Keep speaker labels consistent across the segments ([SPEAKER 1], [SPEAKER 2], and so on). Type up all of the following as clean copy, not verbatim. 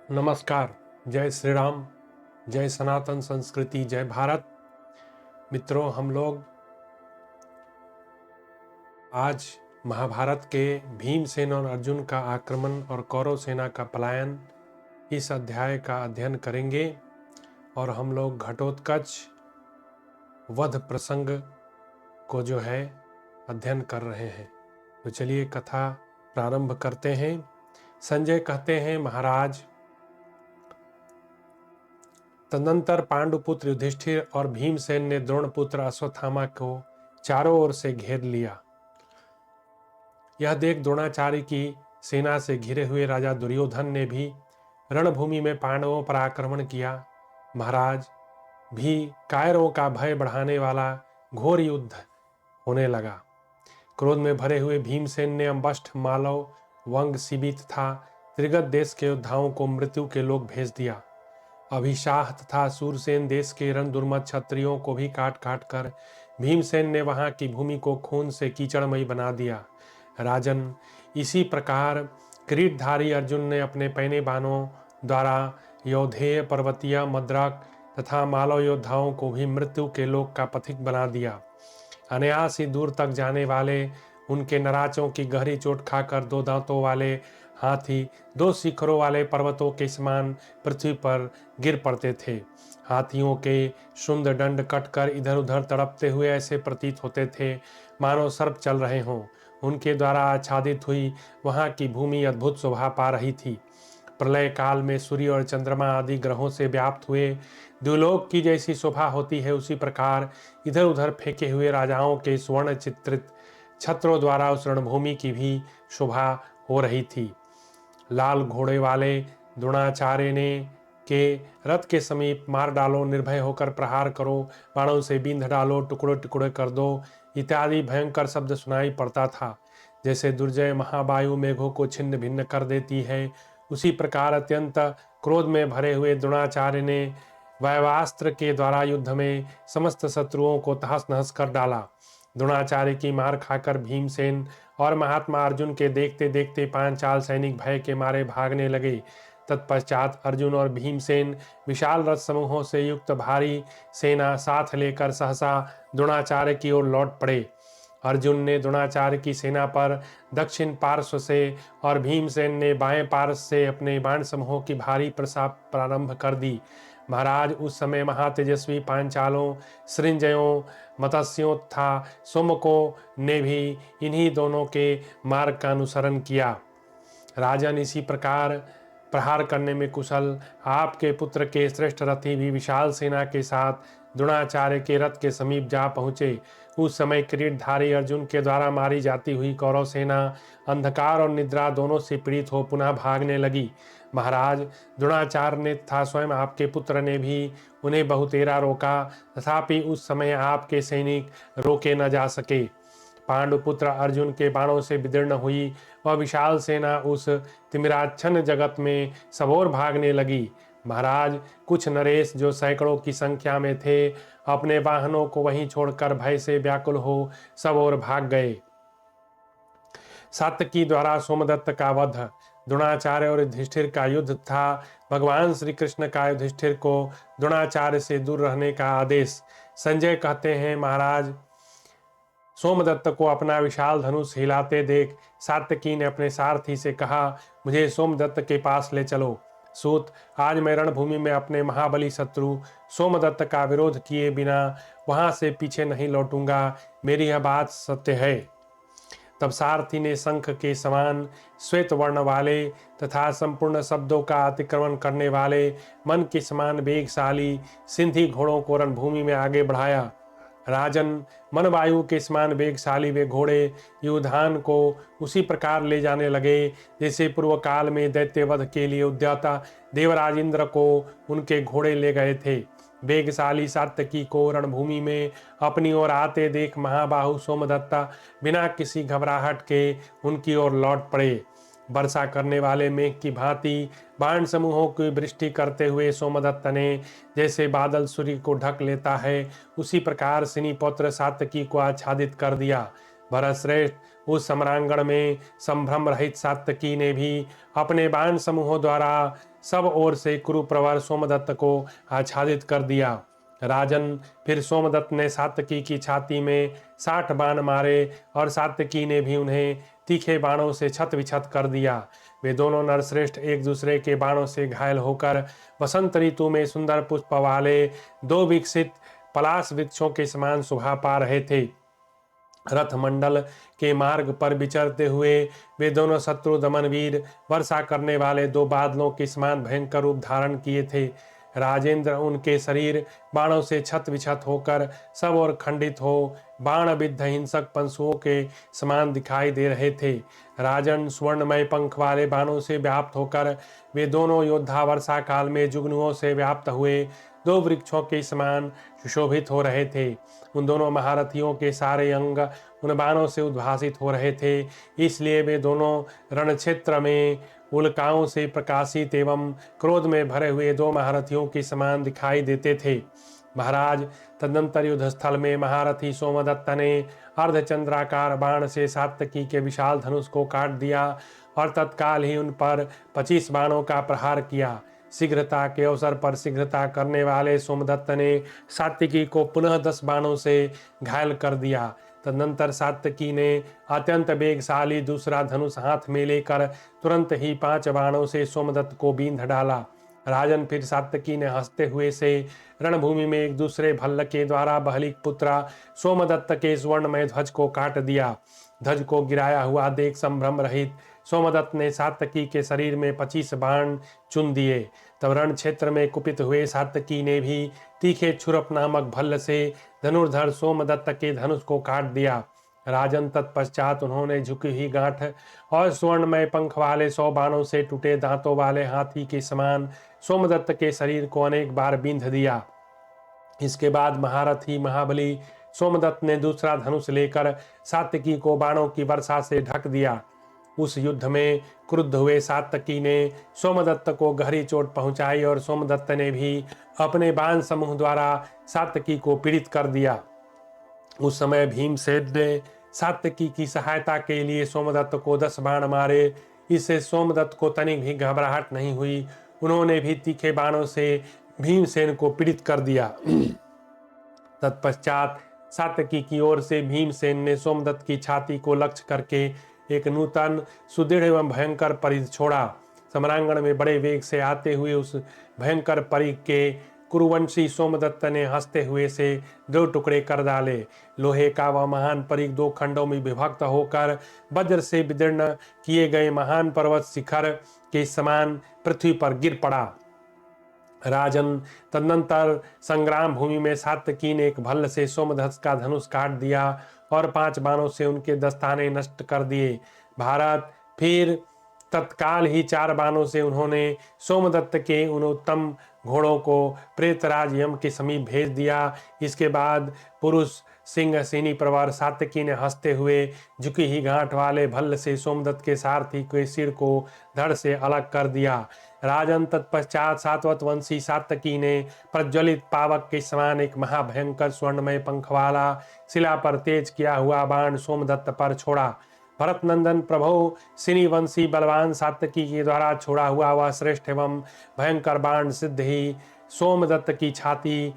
[SPEAKER 1] नमस्कार। जय श्री राम। जय सनातन संस्कृति। जय भारत। मित्रों, हम लोग आज महाभारत के भीमसेन और अर्जुन का आक्रमण और कौरव सेना का पलायन इस अध्याय का अध्ययन करेंगे और हम लोग घटोत्कच वध प्रसंग को जो है अध्ययन कर रहे हैं। तो चलिए कथा प्रारंभ करते हैं। संजय कहते हैं, महाराज, तदनंतर पांडुपुत्र युधिष्ठिर और भीमसेन ने द्रोणपुत्र अश्वत्थामा को चारों ओर से घेर लिया। यह देख द्रोणाचार्य की सेना से घिरे हुए राजा दुर्योधन ने भी रणभूमि में पांडवों पर आक्रमण किया। महाराज, भी कायरों का भय बढ़ाने वाला घोर युद्ध होने लगा। क्रोध में भरे हुए भीमसेन ने अम्बष्ठ, मालव, वंग, शिबी तथा त्रिगत देश के योद्धाओं को मृत्यु के लोक भेज दिया। अभिशाह तथा सूरसेन देश के रण दुर्मत क्षत्रियों को भी काट काट कर भीमसेन ने वहां की भूमि को खून से कीचड़मयी बना दिया। राजन, इसी प्रकार किरीटधारी अर्जुन ने अपने पैने बाणों द्वारा योधेय, पर्वतीय, मद्रक तथा मालव योद्धाओं को भी मृत्यु के लोक का पथिक बना दिया। अनायास ही दूर तक जाने वाले उनके नराचों की गहरी चोट खाकर दो दांतों वाले हाथी दो शिखरों वाले पर्वतों के समान पृथ्वी पर गिर पड़ते थे। हाथियों के शुंड दंड कटकर इधर उधर तड़पते हुए ऐसे प्रतीत होते थे मानो सर्प चल रहे हों। उनके द्वारा आच्छादित हुई वहां की भूमि अद्भुत शोभा पा रही थी। प्रलय काल में सूर्य और चंद्रमा आदि ग्रहों से व्याप्त हुए द्युलोक की जैसी शोभा होती है, उसी प्रकार इधर उधर फेंके हुए राजाओं के स्वर्ण चित्रित छत्रों द्वारा उस रणभूमि की भी शोभा हो रही थी। लाल घोड़े वाले द्रोणाचार्य ने के रथ के समीप मार डालो, निर्भय होकर प्रहार करो, बाणों से बींध डालो, टुकड़े टुकड़े कर दो इत्यादि भयंकर शब्द सुनाई पड़ता था। जैसे दुर्जय महावायु मेघों को छिन्न भिन्न कर देती है, उसी प्रकार अत्यंत क्रोध में भरे हुए द्रोणाचार्य ने वायवास्त्र के द्वारा युद्ध में समस्त शत्रुओं को तहस नहस कर डाला। द्रोणाचार्य की मार खाकर भीमसेन और महात्मा अर्जुन के देखते देखते पांचाल सैनिक भय के मारे भागने लगे। तत्पश्चात अर्जुन और भीमसेन विशाल रथ समूहों से युक्त भारी सेना साथ लेकर सहसा द्रोणाचार्य की ओर लौट पड़े। अर्जुन ने द्रोणाचार्य की सेना पर दक्षिण पार्श्व से और भीमसेन ने बाएं पार्श्व से अपने बाण समूहों की भारी प्रसाप प्रारंभ कर दी। महाराज, उस समय महातेजस्वी पांचालों, सृंजयों, मत्स्यों तथा सोमकों ने भी इन्हीं दोनों के मार्ग का अनुसरण किया। राजन, इसी प्रकार प्रहार करने में कुशल आपके पुत्र के श्रेष्ठ रथी भी विशाल सेना के साथ द्रोणाचार्य के रथ के समीप जा पहुंचे। उस समय किरीटधारी अर्जुन के द्वारा मारी जाती हुई कौरव सेना अंधकार और निद्रा दोनों से पीड़ित हो पुनः भागने लगी। महाराज, द्रोणाचार्य ने तथा स्वयं आपके पुत्र ने भी उन्हें बहुतेरा रोका, तथापि उस समय आपके सैनिक रोके न जा सके। पांडुपुत्र अर्जुन के बाणों से विदीर्ण हुई वह विशाल सेना उस तिमिराच्छन्न जगत में सबोर भागने लगी। महाराज, कुछ नरेश जो सैकड़ों की संख्या में थे, अपने वाहनों को वहीं छोड़कर भय से व्याकुल हो सब ओर भाग गए। सात्यकी द्वारा सोमदत्त का वध, द्रोणाचार्य और युधिष्ठिर का युद्ध था, भगवान श्री कृष्ण का युधिष्ठिर को द्रोणाचार्य से दूर रहने का आदेश। संजय कहते हैं, महाराज, सोमदत्त को अपना विशाल धनुष हिलाते देख सात्यकी ने अपने सारथी से कहा, मुझे सोमदत्त के पास ले चलो। सूत, आज मैं रणभूमि में अपने महाबली शत्रु सोमदत्त का विरोध किए बिना वहां से पीछे नहीं लौटूंगा, मेरी यह बात सत्य है। तब सारथी ने शंख के समान श्वेत वर्ण वाले तथा संपूर्ण शब्दों का अतिक्रमण करने वाले मन के समान वेगशाली सिंधी घोड़ों को रणभूमि में आगे बढ़ाया। राजन, मन वायु के समान वेगशाली वे घोड़े युधान को उसी प्रकार ले जाने लगे जैसे पूर्व काल में दैत्यवध के लिए उद्यता देवराज इंद्र को उनके घोड़े ले गए थे। वेगशाली सात्यकी को रणभूमि में अपनी ओर आते देख महाबाहु सोमदत्ता बिना किसी घबराहट के उनकी ओर लौट पड़े। वर्षा करने वाले मेघ की भांति बाण समूहों की वृष्टि करते हुए सोमदत्त ने जैसे बादल सूर्य को ढक लेता है, उसी प्रकार सिनीपुत्र सात्यकी को आच्छादित कर दिया। भरतश्रेष्ठ, उस सम्रांगण में संभ्रम रहित सात्यकी ने भी अपने बाण समूहों द्वारा सब ओर से कुरुप्रवर सोमदत्त को आच्छादित कर दिया। राजन, फिर सोमदत्त ने सात्यकी की छाती में 60 बाण मारे और सात्यकी ने भी उन्हें तीखे बाणों से छत विछत कर दिया। वे दोनों नरश्रेष्ठ एक दूसरे के बाणों से घायल होकर वसंत ऋतु में सुंदर पुष्प वाले 2 विकसित पलाश वृक्षों के समान शोभा पा रहे थे। रथ मंडल के मार्ग पर विचरते हुए वे दोनों शत्रु दमनवीर वर्षा करने वाले 2 बादलों के समान भयंकर रूप धारण किए थे। राजेंद्र, उनके शरीर बाणों से छत विछत होकर सब और खंडित हो बाण विद्ध हिंसक पंशुओं के समान दिखाई दे रहे थे। राजन, स्वर्णमय पंख वाले बाणों से व्याप्त होकर वे दोनों योद्धा वर्षा काल में जुगनुओं से व्याप्त हुए 2 वृक्षों के समान सुशोभित हो रहे थे। उन दोनों महारथियों के सारे अंग उन बाणों से उद्भासित हो रहे थे, इसलिए वे दोनों रणक्षेत्र में उल्काओं से प्रकाशित एवं क्रोध में भरे हुए 2 महारथियों के समान दिखाई देते थे। महाराज, तदनंतर युद्ध स्थल में महारथी सोमदत्त ने अर्धचंद्राकार बाण से सात्यकी के विशाल धनुष को काट दिया और तत्काल ही उन पर 25 बाणों का प्रहार किया। शीघ्रता के अवसर पर शीघ्रता करने वाले सोमदत्त ने सात्यकी को पुनः 10 बाणों से घायल कर दिया। तदनंतर सात्यकी ने अत्यंत वेगशाली दूसरा धनुष हाथ में लेकर तुरंत ही 5 बाणों से सोमदत्त को बींध डाला। राजन, फिर सात्यकी ने हंसते हुए से रणभूमि में एक दूसरे भल्ल के द्वारा बहलिक पुत्रा सोमदत्त के स्वर्णमय ध्वज को काट दिया। ध्वज को गिराया हुआ देख संभ्रम रहित सोमदत्त ने सात्यकी के शरीर में 25 बाण चुन दिए। तब रण क्षेत्र में कुपित हुए सात्यकी ने भी तीखे छुरप नामक भल्ल से धनुर्धर सोमदत्त के धनुष को काट दिया। राजन, तत्पश्चात उन्होंने झुकी हुई गांठ और स्वर्णमय पंख वाले 100 बाणों से टूटे दांतों वाले हाथी के समान सोमदत्त के शरीर को अनेक बार बींध दिया। इसके बाद महारथी महाबली सोमदत्त ने दूसरा धनुष लेकर सात्यकी को बाणों की वर्षा से ढक दिया। उस युद्ध में क्रुद्ध हुए सात्यकी ने सोमदत्त को गहरी चोट पहुंचाई और सोमदत्त ने भी अपने बाण समूह द्वारा सात्यकी को पीड़ित कर दिया। उस समय भीमसेन ने सात्यकी की सहायता के लिए सोमदत्त को 10 बाण मारे। इससे सोमदत्त को तनिक भी घबराहट नहीं हुई। उन्होंने भी तीखे बाणों से भीमसेन को पीड़ित कर दिया। तत्पश्चात सात्यकी की ओर से भीमसेन ने सोमदत्त की छाती को लक्ष्य करके एक नूतन सुदृढ़ एवं भयंकर परिघ छोड़ा। सम्रांगण में बड़े वेग से आते हुए उस भयंकर परिघ के कुरुवंशी सोमदत्त ने हंसते हुए से 2 टुकड़े कर डाले। लोहे का वह महान परिघ 2 खंडों में विभक्त होकर वज्र से विदीर्ण किए गए महान पर्वत शिखर के समान पृथ्वी पर गिर पड़ा। राजन, तदनंतर संग्राम भूमि में सात्यकी ने एक भल्ल से सोमदत्त का धनुष काट दिया और 5 बाणों से उनके दस्ताने नष्ट कर दिए। भारत, फिर तत्काल ही 4 बाणों से उन्होंने सोमदत्त के उन उत्तम घोड़ों को प्रेतराज यम के समीप भेज दिया। इसके बाद पुरुष सिंह सेनी प्रवर सात्यकी ने हंसते हुए झुकी ही गांठ वाले भल्ल से सोमदत्त के सारथी के सिर को धड़ से अलग कर दिया। राजन, तत्पश्चात सातवत वंशी सात्यकी ने प्रज्वलित पावक के समान एक महाभयंकर स्वर्णमय पंख वाला शिला पर तेज किया हुआ बाण सोमदत्त पर छोड़ा। भरत नंदन प्रभु सिनी वंशी बलवान सात्यकी के द्वारा छोड़ा हुआ वह श्रेष्ठ एवं भयंकर बाण सिद्ध ही सोमदत्त की छाती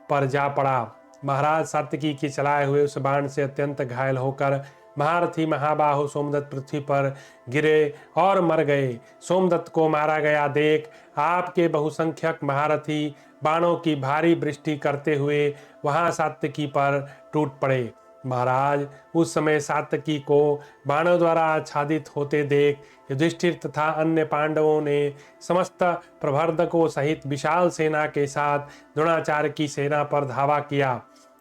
[SPEAKER 1] पर जा पड़ा। महाराज, सात्यकी के चलाए हुए उस बाण से अत्यंत घायल होकर महारथी महाबाहु सोमदत्त पृथ्वी पर गिरे और मर गए। सोमदत्त को मारा गया देख आपके बहुसंख्यक महारथी बाणों की भारी वृष्टि करते हुए वहां सात्यकी पर टूट पड़े। महाराज, उस समय सात्यकी को बाणों द्वारा आच्छादित होते देख युधिष्ठिर तथा अन्य पांडवों ने समस्त प्रवर्धकों सहित विशाल सेना के साथ द्रोणाचार्य की सेना पर धावा किया।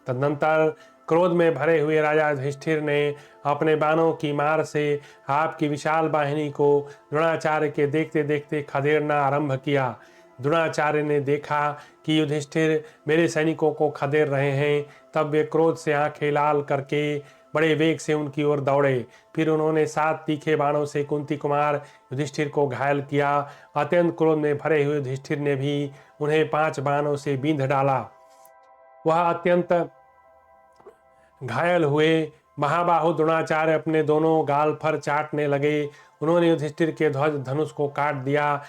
[SPEAKER 1] तदनंतर क्रोध में भरे हुए राजा युधिष्ठिर ने अपने बाणों की मार से आपकी विशाल वाहिनी को द्रोणाचार्य के देखते देखते खदेड़ना आरंभ किया। द्रोणाचार्य ने देखा कि युधिष्ठिर मेरे सैनिकों को खदेड़ रहे हैं, तब वे क्रोध से आंखें लाल करके बड़े वेग से उनकी ओर दौड़े। फिर उन्होंने 7 तीखे बाणों से कुंती कुमार युधिष्ठिर को घायल किया। अत्यंत क्रोध में भरे हुए युधिष्ठिर ने भी उन्हें 5 बाणों से बींध डाला। वह अत्यंत घायल हुए महाबाहु द्रोणाचार्य अपने दोनों गाल पर चाटने लगे। उन्होंने युधिष्ठिर के ध्वज धनुष को काट दिया।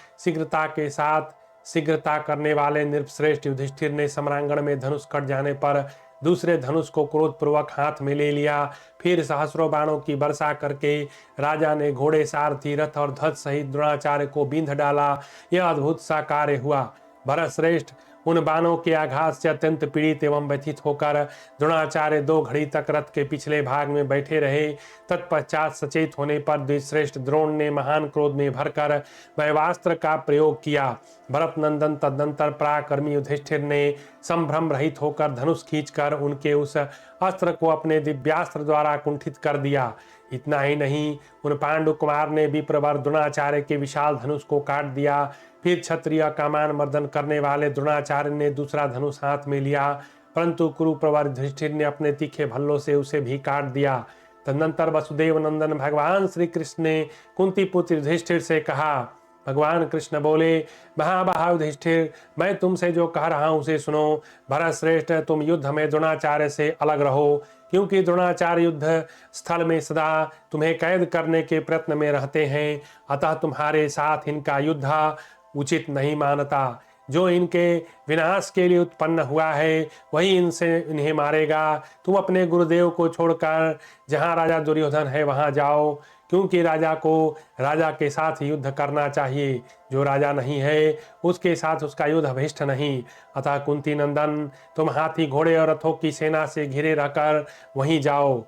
[SPEAKER 1] शीघ्रता करने वाले नृपश्रेष्ठ युधिष्ठिर ने सम्रांगण में धनुष कट जाने पर दूसरे धनुष को क्रोधपूर्वक हाथ में ले लिया। फिर सहस्रों बाणों की वर्षा करके राजा ने घोड़े, सारथी, रथ और ध्वज सहित द्रोणाचार्य को बींध डाला। यह अद्भुत सा कार्य हुआ। भरत श्रेष्ठ उन बाणों के आघात से अत्यंत पीड़ित एवं व्यथित होकर द्रोणाचार्य 2 घड़ी तक रथ के पिछले भाग में बैठे रहे। तत्पश्चात सचेत होने पर द्विश्रेष्ठ द्रोण ने महान क्रोध में भरकर वैवास्त्र का प्रयोग किया। भरत नंदन तदनंतर पराक्रमी युधिष्ठिर ने संभ्रम रहित होकर धनुष खींचकर उनके उस अस्त्र को अपने दिव्यास्त्र द्वारा कुंठित कर दिया। इतना ही नहीं, उन पांडु कुमार ने विप्रवर द्रोणाचार्य के विशाल धनुष को काट दिया। फिर क्षत्रिय का मान मर्दन करने वाले द्रोणाचार्य ने दूसरा धनुष हाथ में लिया, परंतु कुरुप्रवर युधिष्ठिर ने अपने तीखे भल्लों से उसे भी काट दिया। तदनंतर वसुदेव नंदन भगवान श्री कृष्ण ने कुंती पुत्र युधिष्ठिर से कहा। भगवान कृष्ण बोले, महाबाहु युधिष्ठिर, मैं तुमसे जो कह रहा हूं उसे सुनो। भरत श्रेष्ठ, तुम युद्ध में द्रोणाचार्य से अलग रहो, क्योंकि द्रोणाचार्य युद्ध स्थल में सदा तुम्हें कैद करने के प्रयत्न में रहते हैं। अतः तुम्हारे साथ इनका युद्ध उचित नहीं मानता। जो इनके विनाश के लिए उत्पन्न हुआ है वही इन्हें मारेगा। तुम अपने गुरुदेव को छोड़कर जहाँ राजा दुर्योधन है वहाँ जाओ, क्योंकि राजा को राजा के साथ युद्ध करना चाहिए। जो राजा नहीं है उसके साथ उसका युद्ध अभिष्ट नहीं। अतः कुंती नंदन, तुम हाथी, घोड़े और रथों की सेना से घिरे रहकर वहीं जाओ।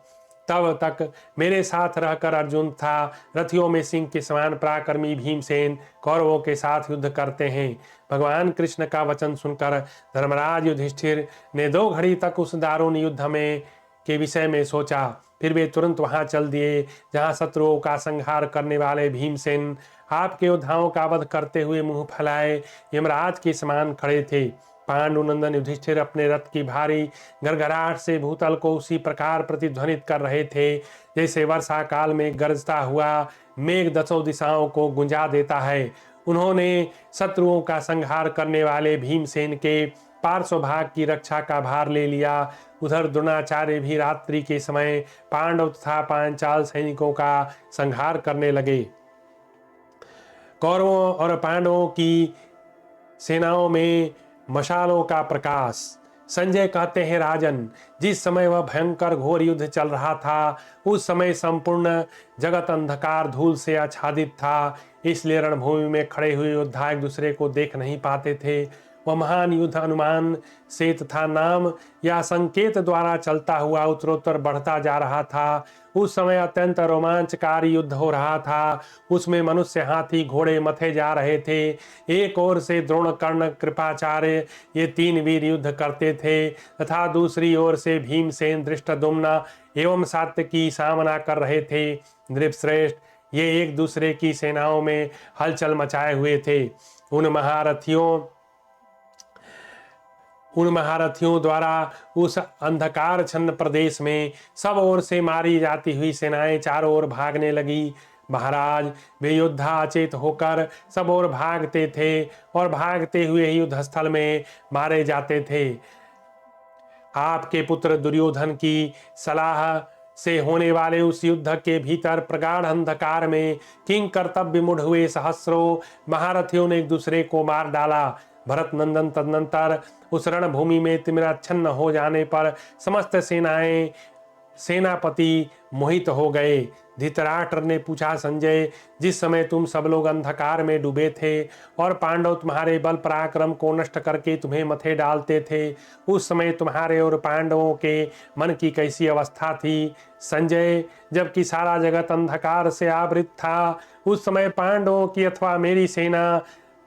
[SPEAKER 1] तब तक मेरे साथ रहकर अर्जुन तथा रथियों में सिंह के समान पराक्रमी भीमसेन कौरवों के साथ युद्ध करते हैं। भगवान कृष्ण का वचन सुनकर धर्मराज युधिष्ठिर ने 2 घड़ी तक उस दारुण युद्ध में के विषय में सोचा। फिर वे तुरंत वहां चल दिए जहां शत्रुओं का संहार करने वाले भीमसेन आपके योद्धाओं का वध करते हुए मुंह फैलाए यमराज के समान खड़े थे। पांडुनंदन युधिष्ठिर अपने रथ की भारी गड़गड़ाहट से भूतल को उसी प्रकार प्रतिध्वनित कर रहे थे जैसे वर्षा काल में गरजता हुआ मेघ 10 दिशाओं को गुंजा देता है। उन्होंने शत्रुओं का संहार करने वाले भीमसेन के पार्श्व भाग की रक्षा का भार ले लिया। उधर द्रोणाचार्य भी रात्रि के समय पांडव तथा पांचाल सैनिकों का संहार करने लगे। कौरवों और पांडवों की सेनाओं में मशालों का प्रकाश। संजय कहते हैं, राजन, जिस समय वह भयंकर घोर युद्ध चल रहा था उस समय संपूर्ण जगत अंधकार धूल से आच्छादित था, इसलिए रणभूमि में खड़े हुए योद्धा एक दूसरे को देख नहीं पाते थे। वह महान युद्ध अनुमान से तथा नाम या संकेत द्वारा चलता हुआ उत्तरोत्तर बढ़ता जा रहा था। उस समय अत्यंत रोमांचकारी युद्ध हो रहा था। उसमें मनुष्य, हाथी, घोड़े मथे जा रहे थे। एक ओर से द्रोण, कर्ण, कृपाचार्य ये 3 वीर युद्ध करते थे तथा दूसरी ओर से भीमसेन, धृष्टद्युम्न एवं सात्यकी सामना कर रहे थे। नृपश्रेष्ठ, ये एक दूसरे की सेनाओं में हलचल मचाए हुए थे। उन महारथियों द्वारा उस अंधकार छन्न प्रदेश में सब ओर से मारी जाती हुई सेनाएं चारों ओर भागने लगी। महाराज, वे योद्धा अचेत होकर सब ओर भागते थे और भागते हुए युद्ध स्थल में मारे जाते थे। आपके पुत्र दुर्योधन की सलाह से होने वाले उस युद्ध के भीतर प्रगाढ़ अंधकार में किंग कर्तव्य विमुढ़ हुए सहस्रों महारथियों ने एक दूसरे को मार डाला। भरत नंदन तदनंतर उस रणभूमि में तिमिराच्छन्न हो जाने पर समस्त सेनापति मोहित हो गए। धृतराष्ट्र ने पूछा, संजय, जिस समय तुम सब लोग अंधकार में डूबे थे और पांडव तुम्हारे बल पराक्रम को नष्ट करके तुम्हें मथे डालते थे, उस समय तुम्हारे और पांडवों के मन की कैसी अवस्था थी? संजय, जबकि सारा जगत अंधकार से आवृत था, उस समय पांडवों की अथवा मेरी सेना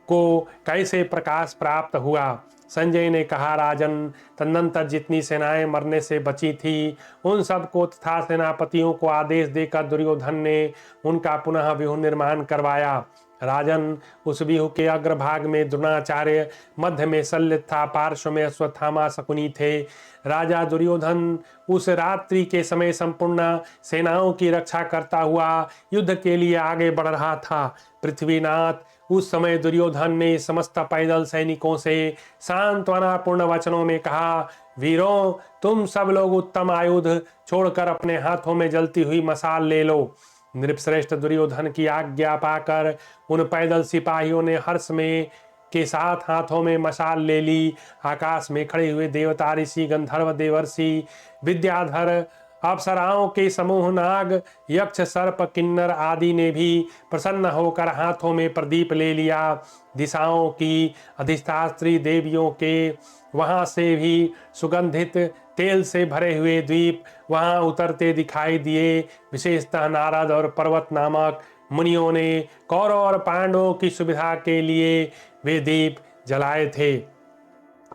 [SPEAKER 1] को कैसे प्रकाश प्राप्त हुआ? संजय ने कहा, राजन, तदनंतर जितनी सेनाएं मरने से बची थी उन सबको तथा सेनापतियों को आदेश देकर दुर्योधन ने उनका पुनः व्यूह निर्माण करवाया। राजन, उस व्यूह के अग्रभाग में द्रोणाचार्य, मध्य में शल्य था, पार्श्व में अश्वत्थामा, शकुनी थे। राजा दुर्योधन उस रात्रि के समय संपूर्ण सेनाओं की रक्षा करता हुआ युद्ध के लिए आगे बढ़ रहा था। पृथ्वीनाथ, उस समय दुर्योधन ने समस्त पैदल सैनिकों से सांत्वनापूर्ण वचनों में कहा, वीरों, तुम सब लोग उत्तम आयुध छोड़कर अपने हाथों में जलती हुई मशाल ले लो। नृपश्रेष्ठ दुर्योधन की आज्ञा पाकर उन पैदल सिपाहियों ने हर्ष में के साथ हाथों में मशाल ले ली। आकाश में खड़े हुए देवता, ऋषि, गंधर्व, देवर्षि, विद्याधर, अप्सराओं के समूह, नाग, यक्ष, सर्प, किन्नर आदि ने भी प्रसन्न होकर हाथों में प्रदीप ले लिया। दिशाओं की अधिष्ठात्री देवियों के वहां से भी सुगंधित तेल से भरे हुए द्वीप वहां उतरते दिखाई दिए। विशेषतः नारद और पर्वत नामक मुनियों ने कौरव और पांडवों की सुविधा के लिए वे दीप जलाए थे।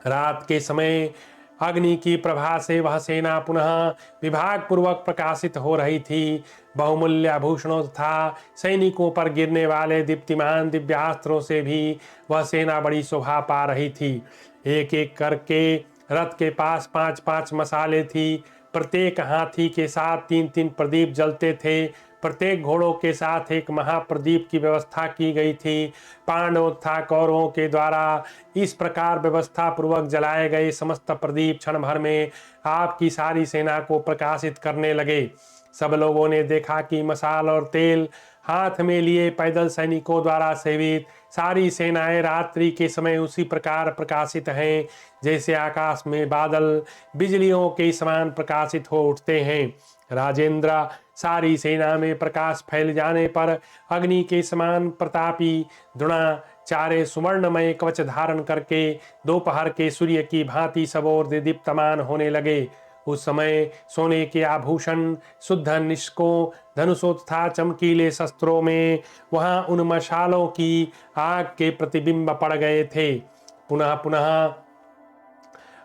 [SPEAKER 1] रात के समय अग्नि की प्रभा से वह सेना पुनः विभाग पूर्वक प्रकाशित हो रही थी। बहुमूल्य आभूषणों तथा सैनिकों पर गिरने वाले दीप्तिमान दिव्यास्त्रों से भी वह सेना बड़ी शोभा पा रही थी। एक एक करके रथ के पास 5-5 मशालें थी। प्रत्येक हाथी के साथ 3-3 प्रदीप जलते थे। प्रत्येक घोड़ों के साथ एक महाप्रदीप की व्यवस्था की गई थी। पांडवों तथा कौरवों के द्वारा इस प्रकार व्यवस्था पूर्वक जलाए गए समस्त प्रदीप क्षण भर में आपकी सारी सेना को प्रकाशित करने लगे। सब लोगों ने देखा कि मशाल और तेल हाथ में लिए पैदल सैनिकों द्वारा सेवित सारी सेनाएं रात्रि के समय उसी प्रकार प्रकाशित हैं जैसे आकाश में बादल बिजलियों के समान प्रकाशित हो उठते हैं। राजेंद्र, सारी सेना में प्रकाश फैल जाने पर अग्नि के समान प्रतापी द्रोणाचार्य सुवर्णमय कवच धारण करके दोपहर के सूर्य की भांति सब ओर दीप्तमान होने लगे। उस समय सोने के आभूषण, शुद्ध निष्कों, धनुषों तथा चमकीले शस्त्रों में वहां उन मशालों की आग के प्रतिबिंब पड़ गए थे। पुनः पुनः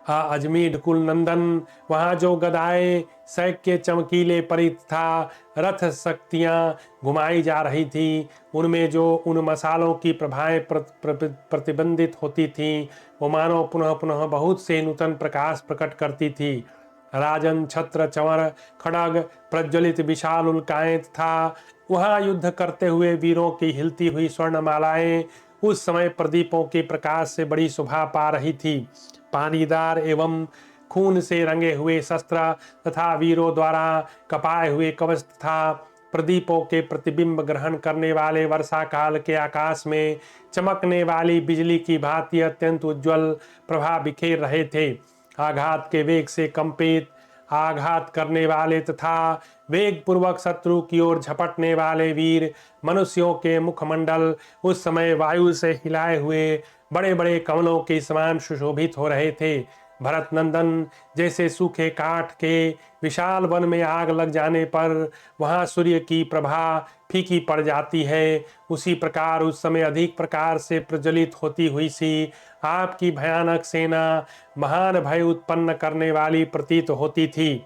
[SPEAKER 1] अजमीर कुल नंदन, वहां जो गदाएं, सैक्य, चमकीले परित था रथ शक्तियां घुमाई जा रही थी, उनमें जो उन मसालों की प्रभाएं प्रतिबंधित होती थीं, वो मानो पुनः पुनः बहुत से नूतन प्रकाश प्रकट करती थी। राजन, छत्र, चंवर, खड़ग, प्रज्वलित विशाल उल्काएं था वहां युद्ध करते हुए वीरों की हिलती हुई स्वर्णमालाएं उस समय प्रदीपों के प्रकाश से बड़ी शोभा पा रही थी। पानीदार एवं खून से रंगे हुए शस्त्र तथा वीरों द्वारा कपाए हुए कवच तथा प्रदीपों के प्रतिबिंब ग्रहण करने वाले वर्षा काल के आकाश में चमकने वाली बिजली की भांति अत्यंत उज्ज्वल प्रभा बिखेर रहे थे। आघात के वेग से कंपित, आघात करने वाले तथा वेग पूर्वक शत्रु की ओर झपटने वाले वीर मनुष्यों के मुखमंडल उस समय वायु से हिलाए हुए बड़े बड़े कमलों के समान सुशोभित हो रहे थे। भरत नंदन, जैसे सूखे काठ के विशाल वन में आग लग जाने पर वहां सूर्य की प्रभा फीकी पड़ जाती है, उसी प्रकार उस समय अधिक प्रकार से प्रज्वलित होती हुई सी आपकी भयानक सेना महान भय उत्पन्न करने वाली प्रतीत होती थी।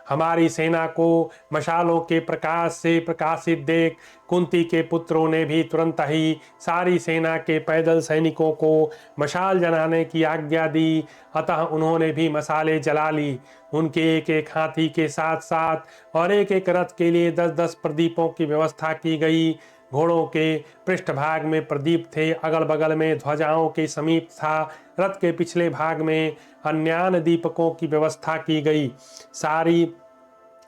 [SPEAKER 1] हमारी सेना को मशालों के प्रकाश से प्रकाशित देख कुंती के पुत्रों ने भी तुरंत ही सारी सेना के पैदल सैनिकों को मशाल जलाने की आज्ञा दी। अतः उन्होंने भी मशालें जला ली। उनके एक एक हाथी के साथ साथ और एक एक रथ के लिए 10-10 प्रदीपों की व्यवस्था की गई। घोड़ों के पृष्ठभाग में प्रदीप थे, अगल बगल में ध्वजाओं के समीप था, रथ के पिछले भाग में अन्यान दीपकों की व्यवस्था की गई। सारी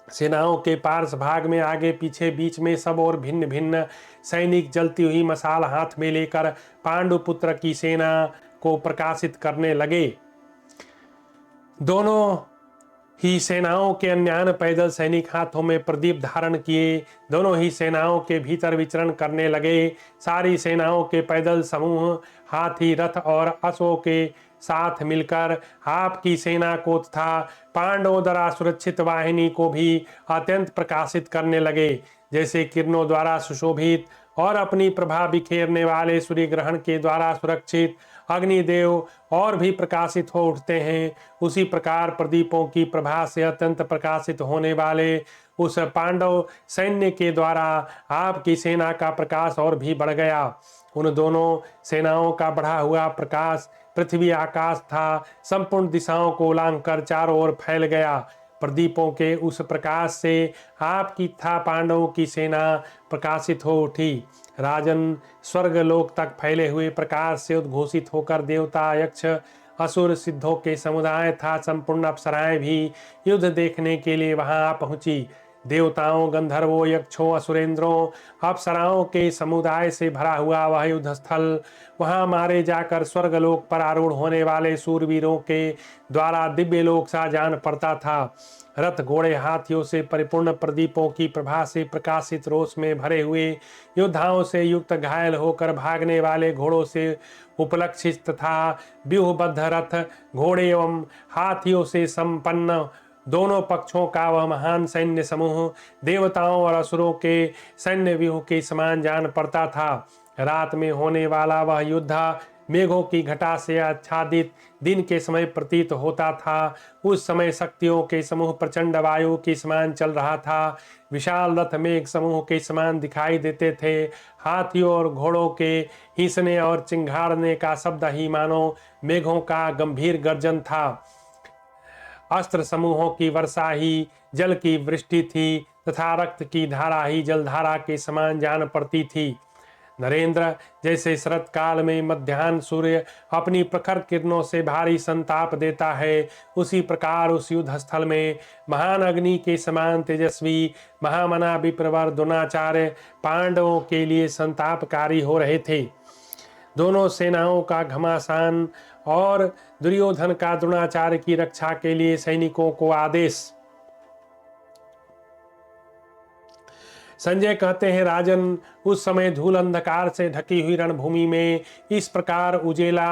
[SPEAKER 1] सेनाओं के पार्श्व भाग में आगे पीछे बीच में सब और भिन्न भिन्न सैनिक जलती हुई मशाल हाथ में लेकर पांडुपुत्र की सेना को प्रकाशित करने लगे। दोनों ही सेनाओं के अन्यान पैदल सैनिक हाथों में प्रदीप धारण किए दोनों ही सेनाओं के भीतर विचरण करने लगे। सारी सेनाओं के पैदल समूह हाथी, रथ और अश्वों के साथ मिलकर आपकी सेना को तथा पांडवों द्वारा सुरक्षित वाहिनी को भी अत्यंत प्रकाशित करने लगे। जैसे किरणों द्वारा सुशोभित और अपनी प्रभा बिखेरने वाले सूर्य ग्रहण के द्वारा सुरक्षित अग्निदेव और भी प्रकाशित हो उठते हैं, उसी प्रकार प्रदीपों की प्रभा से अत्यंत प्रकाशित होने वाले उस पांडव सैन्य के द्वारा आपकी सेना का प्रकाश और भी बढ़ गया। उन दोनों सेनाओं का बढ़ा हुआ प्रकाश पृथ्वी आकाश था, संपूर्ण दिशाओं को लांघ कर चारों ओर फैल गया। प्रदीपों के उस प्रकाश से आपकी तथा पांडवों की सेना प्रकाशित हो उठी। राजन, स्वर्ग लोक तक फैले हुए प्रकाश से उद्घोषित होकर देवता, यक्ष असुर सिद्धों के समुदाय था संपूर्ण अप्सराएं भी युद्ध देखने के लिए वहां आ पहुंची। देवताओं, गंधर्वों, यक्षों, असुरेंद्रों, अप्सराओं के समुदाय से भरा हुआ वह युद्ध स्थल, वहां मारे जाकर स्वर्गलोक पर आरूढ़ होने वाले सूरवीरों के द्वारा दिव्य लोक सा जान पड़ता था। रथ, घोड़े, हाथियों से परिपूर्ण, प्रदीपों की प्रभा से प्रकाशित, रोष में भरे हुए योद्धाओं से युक्त, घायल होकर भागने वाले घोड़ों से उपलक्षित तथा व्यूहबद्ध रथ, घोड़े एवं हाथियों से संपन्न दोनों पक्षों का वह महान सैन्य समूह देवताओं और असुरों के सैन्य व्यूह के समान जान पड़ता था। रात में होने वाला वह युद्ध मेघों की घटा से आच्छादित दिन के समय प्रतीत होता था। उस समय शक्तियों के समूह प्रचंड वायु के समान चल रहा था। विशाल रथ मेघ समूह के समान दिखाई देते थे। हाथियों और घोड़ों के हींसने और चिंघाड़ने का शब्द ही मानो मेघों का गंभीर गर्जन था। अस्त्र समूहों की वर्षा ही जल की वृष्टि थी तथा रक्त की धारा ही जलधारा के समान जान पड़ती थी। नरेंद्र, जैसे शरत काल में मध्याह्न सूर्य अपनी प्रखर किरणों से भारी संताप देता है, उसी प्रकार उस युद्ध स्थल में महान अग्नि के समान तेजस्वी महामना विप्रवर द्रोणाचार्य पांडवों के लिए संतापकारी हो रहे थे। दोनों सेनाओं का घमासान और दुर्योधन का द्रोणाचार्य की रक्षा के लिए सैनिकों को आदेश। संजय कहते हैं, राजन, उस समय धूल अंधकार से ढकी हुई रणभूमि में इस प्रकार उजेला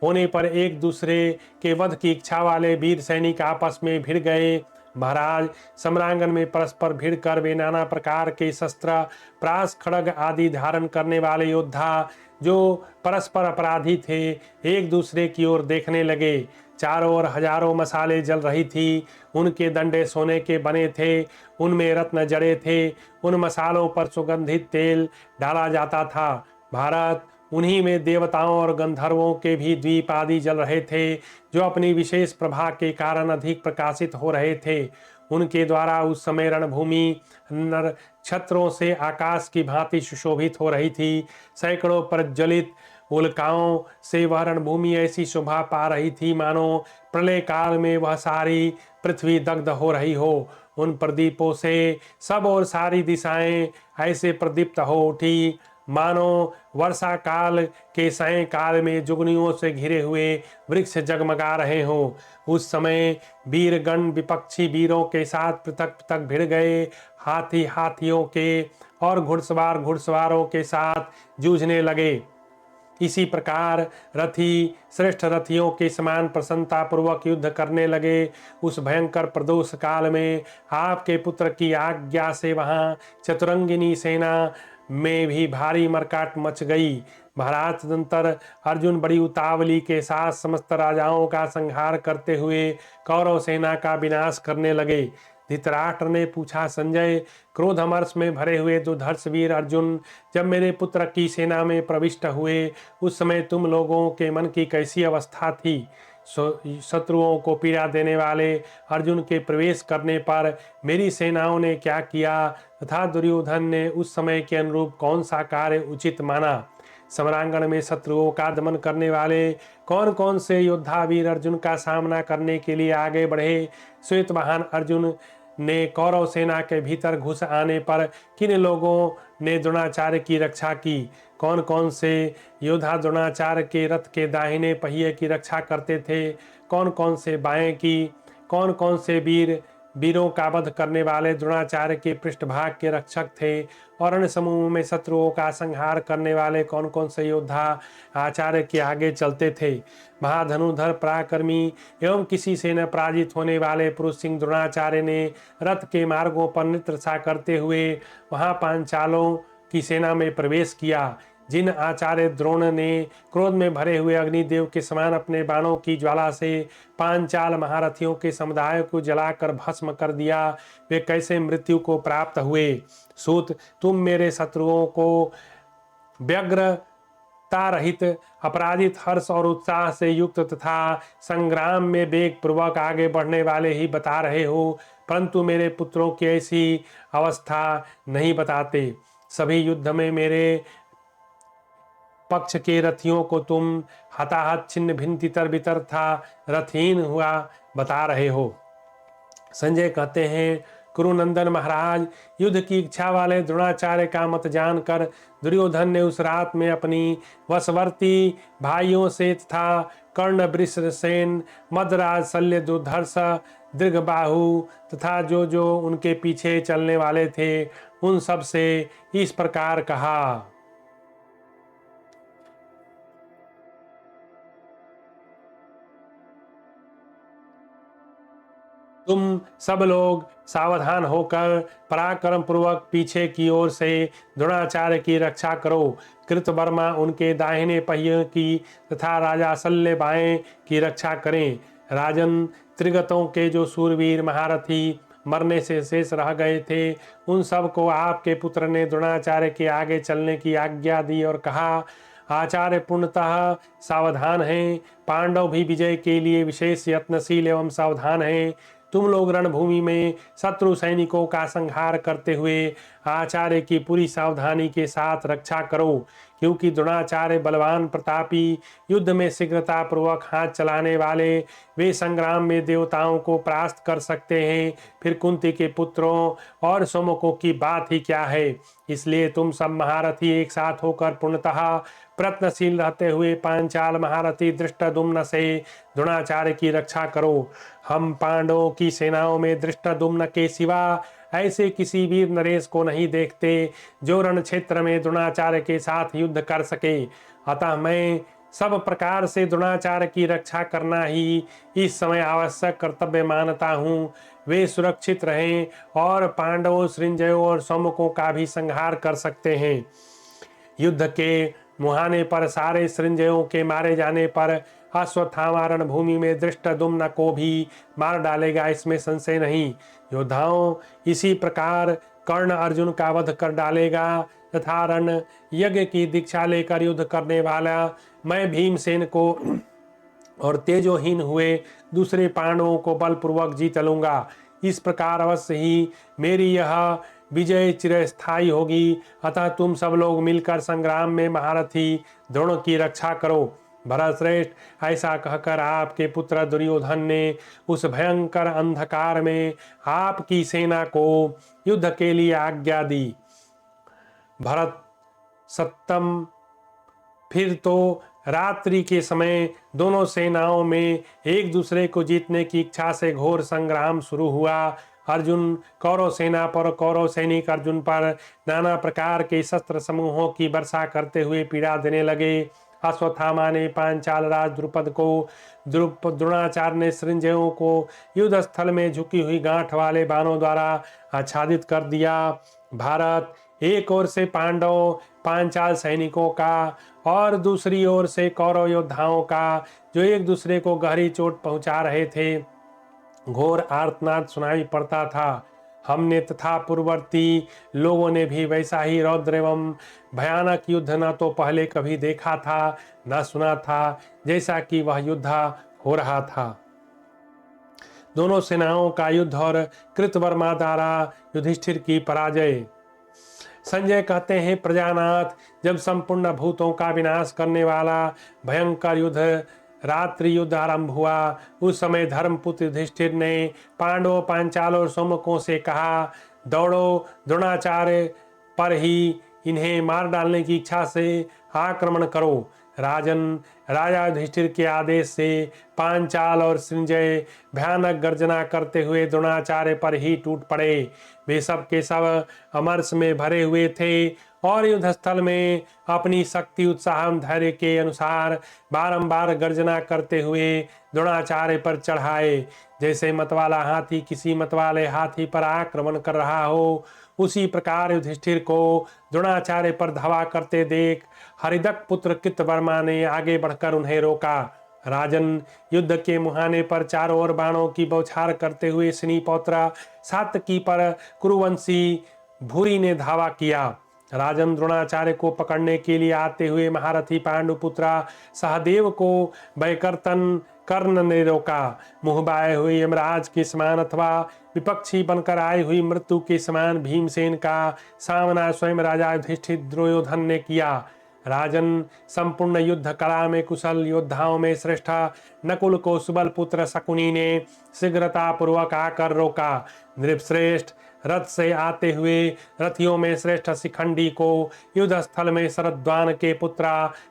[SPEAKER 1] होने पर एक दूसरे के वध की इच्छा वाले वीर सैनिक आपस में भिड़ गए। महाराज, सम्रांगन में परस्पर भिड़कर वे नाना प्रकार के शस्त्र, प्रास, खड्ग आदि धारण करने वाले योद्धा जो परस्पर अपराधी थे, एक दूसरे की ओर देखने लगे। चारों ओर हजारों मसाले जल रही थी। उनके डंडे सोने के बने थे, उनमें रत्न जड़े थे। उन मसालों पर सुगंधित तेल डाला जाता था। भारत, उन्हीं में देवताओं और गंधर्वों के भी द्वीप आदि जल रहे थे, जो अपनी विशेष प्रभा के कारण अधिक प्रकाशित हो रहे थे। उनके द्वारा उस समय रणभूमि नक्षत्रों से आकाश की भांति सुशोभित हो रही थी। सैकड़ों प्रज्वलित उल्काओं से वह रणभूमि ऐसी शोभा पा रही थी मानो प्रलय काल में वह सारी पृथ्वी दग्ध हो रही हो। उन प्रदीपों से सब और सारी दिशाएं ऐसे प्रदीप्त हो उठी मानो वर्षा काल के सायंकाल में जुगनियों से घिरे हुए वृक्ष जगमगा रहे हों। उस समय वीरगण विपक्षी वीरों के साथ पृथक पृथक भिड़ गए। हाथी हाथियों के और घुड़सवार घुड़सवारों के साथ जूझने लगे। इसी प्रकार रथी श्रेष्ठ रथियों के समान प्रसन्नता पूर्वक युद्ध करने लगे। उस भयंकर प्रदोष काल में आपके पुत्र की आज्ञा से वहां चतुरंगिनी सेना में भी भारी मरकाट मच गई। महाराज, तदंतर अर्जुन बड़ी उतावली के साथ समस्त राजाओं का संहार करते हुए कौरव सेना का विनाश करने लगे। धृतराष्ट्र ने पूछा, संजय, क्रोध अमर्ष में भरे हुए दुर्धर्ष वीर अर्जुन जब मेरे पुत्र की सेना में प्रविष्ट हुए, उस समय तुम लोगों के मन की कैसी अवस्था थी? शत्रुओं को पीड़ा देने वाले अर्जुन के प्रवेश करने पर मेरी सेनाओं ने क्या किया तथा दुर्योधन ने उस समय के अनुरूप कौन सा कार्य उचित माना? समरांगण में शत्रुओं का दमन करने वाले कौन कौन से योद्धा वीर अर्जुन का सामना करने के लिए आगे बढ़े? श्वेत वाहन अर्जुन ने कौरव सेना के भीतर घुस आने पर किन लोगों ने द्रोणाचार्य की रक्षा की? कौन कौन से योद्धा द्रोणाचार्य के रथ के दाहिने पहिए की रक्षा करते थे? कौन कौन से बाएं की? कौन कौन से वीरों का वध करने वाले द्रोणाचार्य के पृष्ठभाग के रक्षक थे? और अन्य समूह में शत्रुओं का संहार करने वाले कौन कौन से योद्धा आचार्य के आगे चलते थे? महाधनुधर पराक्रमी एवं किसी से न पराजित होने वाले पुरुष सिंह द्रोणाचार्य ने रथ के मार्गों पर नृत्य सा करते हुए वहां पांचालों की सेना में प्रवेश किया। जिन आचार्य द्रोण ने क्रोध में भरे हुए अग्निदेव के समान अपने बाणों की ज्वाला से पांचाल महारथियों के समुदाय को जलाकर भस्म कर दिया, वे कैसे मृत्यु को प्राप्त हुए? सूत, तुम मेरे शत्रुओं को व्यग्रता रहित, अपराजित, हर्ष और उत्साह से युक्त तथा संग्राम में वेग पूर्वक आगे बढ़ने वाले ही बता रहे हो, परंतु मेरे पुत्रों की ऐसी अवस्था नहीं बताते। सभी युद्ध में मेरे पक्ष के रथियों को तुम हताहत छिन्न भिन्न तितर बितर था रथहीन हुआ बता रहे हो। संजय कहते हैं, कुरुनंदन महाराज, युद्ध की इच्छा वाले द्रोणाचार्य का मत जानकर दुर्योधन ने उस रात में अपनी वशवर्ती भाइयों से तथा कर्ण, वृषसेन, मदराज, शल्य, दुर्धर्ष, दीर्घबाहु तथा जो जो उनके पीछे चलने वाले थे उन सब से इस प्रकार कहा। तुम सब लोग सावधान होकर पराक्रम पूर्वक पीछे की ओर से द्रोणाचार्य की रक्षा करो। कृतवर्मा उनके दाहिने पहिए की तथा राजा शल्य बाएं की रक्षा करें। राजन, त्रिगतों के जो सूरवीर महारथी मरने से शेष रह गए थे उन सब को आपके पुत्र ने द्रोणाचार्य के आगे चलने की आज्ञा दी और कहा, आचार्य पूर्णतः सावधान हैं। पांडव भी विजय के लिए विशेष यत्नशील एवं सावधान हैं। तुम लोग रणभूमि में शत्रु सैनिकों का संहार करते हुए आचार्य की पूरी सावधानी के साथ रक्षा करो, क्योंकि द्रोणाचार्य बलवान प्रतापी, युद्ध में शीघ्रता पूर्वक हाथ चलाने वाले, वे संग्राम में देवताओं को परास्त कर सकते हैं। फिर कुंती के पुत्रों और सोमकों की बात ही क्या है। इसलिए तुम सब महारथी एक साथ होकर पूर्णतः प्रयत्नशील रहते हुए पांचाल महारथी धृष्टद्युम्न से द्रोणाचार्य की रक्षा करो। हम पांडवों की सेनाओं में धृष्टद्युम्न के सिवा ऐसे किसी वीर नरेश को नहीं देखते जो रण क्षेत्र में द्रोणाचार्य के साथ युद्ध कर सके। अतः मैं सब प्रकार से द्रोणाचार्य की रक्षा करना ही इस समय आवश्यक कर्तव्य मानता हूँ। वे सुरक्षित रहें और पांडवों, सृंजयों और सौमकों का भी संहार कर सकते हैं। युद्ध के मुहाने पर सारे सृंजयों के मारे जाने पर अश्वत्थामा रणभूमि में धृष्टद्युम्न को भी मार डालेगा, इसमें संशय नहीं। योद्धाओं, इसी प्रकार कर्ण अर्जुन का वध कर डालेगा तथा रण यज्ञ की दीक्षा लेकर युद्ध करने वाला मैं भीमसेन को और तेजोहीन हुए दूसरे पांडवों को बलपूर्वक जीत लूंगा। इस प्रकार अवश्य ही मेरी यह विजय चिरस्थायी होगी। अतः तुम सब लोग मिलकर संग्राम में महारथी द्रोण की रक्षा करो। भरतश्रेष्ठ, ऐसा कहकर आपके पुत्र दुर्योधन ने उस भयंकर अंधकार में आपकी सेना को युद्ध के लिए आज्ञा दी। भरत सत्तम, फिर तो रात्रि के समय दोनों सेनाओं में एक दूसरे को जीतने की इच्छा से घोर संग्राम शुरू हुआ। अर्जुन कौरव सेना पर, कौरव सैनिक अर्जुन पर नाना प्रकार के शस्त्र समूहों की वर्षा करते हुए पीड़ा देने लगे। अश्वत्थामा ने पांचाल राज द्रुपद को, द्रोणाचार्य ने सृंजयों को युद्ध स्थल में झुकी हुई गांठ वाले बाणों द्वारा आच्छादित कर दिया। भारत, एक ओर से पांडव पांचाल सैनिकों का और दूसरी ओर से कौरव योद्धाओं का जो एक दूसरे को गहरी चोट पहुंचा रहे थे, घोर आर्तनाद सुनाई पड़ता था। हमने तथा पूर्ववर्ती लोगों ने भी वैसा ही रौद्र एवं भयानक युद्ध न तो पहले कभी देखा था न सुना था, जैसा कि वह युद्ध हो रहा था। दोनों सेनाओं का युद्ध और कृतवर्मा द्वारा युधिष्ठिर की पराजय। संजय कहते हैं, प्रजानाथ, जब संपूर्ण भूतों का विनाश करने वाला भयंकर युद्ध रात्रि युद्ध आरंभ हुआ, उस समय धर्मपुत्र युधिष्ठिर ने पांडवों, पांचालों और सोमकों से कहा, दौड़ो, द्रोणाचार्य पर ही इन्हें मार डालने की इच्छा से आक्रमण करो। राजन, राजा युधिष्ठिर के आदेश से पांचाल और सृंजय भयानक गर्जना करते हुए द्रोणाचार्य पर ही टूट पड़े। वे सब के सब अमरस में भरे हुए थे और युद्धस्थल में अपनी शक्ति, उत्साह, धैर्य के अनुसार बारंबार गर्जना करते हुए द्रोणाचार्य पर चढ़ाए। जैसे मतवाला हाथी किसी मतवाले हाथी पर आक्रमण कर रहा हो, उसी प्रकार युधिष्ठिर को द्रोणाचार्य पर धावा करते देख हरिदक पुत्र कृतवर्मा ने आगे बढ़कर उन्हें रोका। राजन, युद्ध के मुहाने पर चारों ओर बाणों की बौछार करते हुए शनिपौत्र सात्यकी पर कुरुवंशी भूरी ने धावा किया। राजन, द्रोणाचार्य को पकड़ने के लिए आते हुए महारथी पांडुपुत्र सहदेव को वैकर्तन कर्ण ने रोका। मुँह बाए हुए यमराज के समान अथवा विपक्षी बनकर आई हुई मृत्यु के समान भीमसेन का सामना स्वयं राजा युधिष्ठिर दुर्योधन ने किया। राजन, संपूर्ण युद्ध कला में कुशल योद्धाओं में श्रेष्ठ नकुल को सुबल पुत्र शकुनी ने शीघ्रता पूर्वक आकर रोका। नृपश्रेष्ठ, रथ से आते हुए रथियों में श्रेष्ठ शिखंडी को युद्ध स्थल में शरद्वान के पुत्र